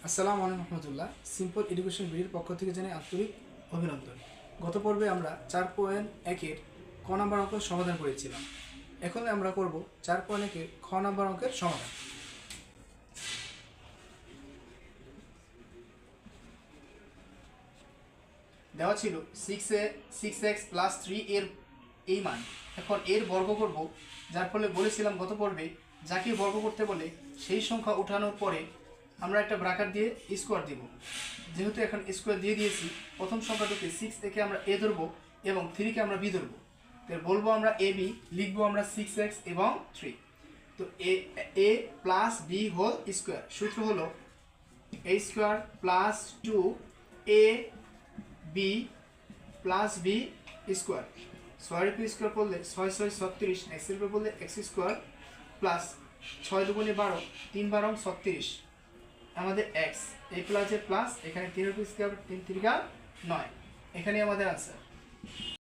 আসসালামু আলাইকুম রহমতুল্লাহ। Simple education বিডির পক্ষ থেকে জানাই আন্তরিক অভিনন্দন। গত পর্বে আমরা 4.1-এর ক নম্বর অঙ্কের সমাধান করেছিলাম। এখন আমরা করব 4.1-এর খ নম্বর অঙ্কের সমাধান। দেওয়া ছিল 6x প্লাস 3 এর এই মান। এখন এর বর্গ করব, যার ফলে বলেছিলাম গত পর্বে যাকে বর্গ করতে বলে সেই সংখ্যা উঠানোর পরে আমরা একটা ব্র্যাকেট দিয়ে স্কোয়ার দিব। যেহেতু এখন স্কোয়ার দিয়ে দিয়েছি, প্রথম সংখ্যাটাকে 6 থেকে আমরা এ ধরবো এবং 3কে আমরা বি ধরবো। তো বলবো আমরা এ বি, লিখবো আমরা 6x এবং 3। তো এ প্লাস বি হোল স্কোয়ার, সূত্র হলো এ square plus 2 A B plus B square. 6 উপর স্কোয়ার করলে 6 6 36, এক্সের উপর বললে এক্স স্কোয়ার প্লাস 6 দুগুণে 12, 3 12 36 আমাদের এক্স, এই প্লাসের প্লাস, এখানে 3 উপর স্কোয়ার 3 3 9, এখানে আমাদের আনসার।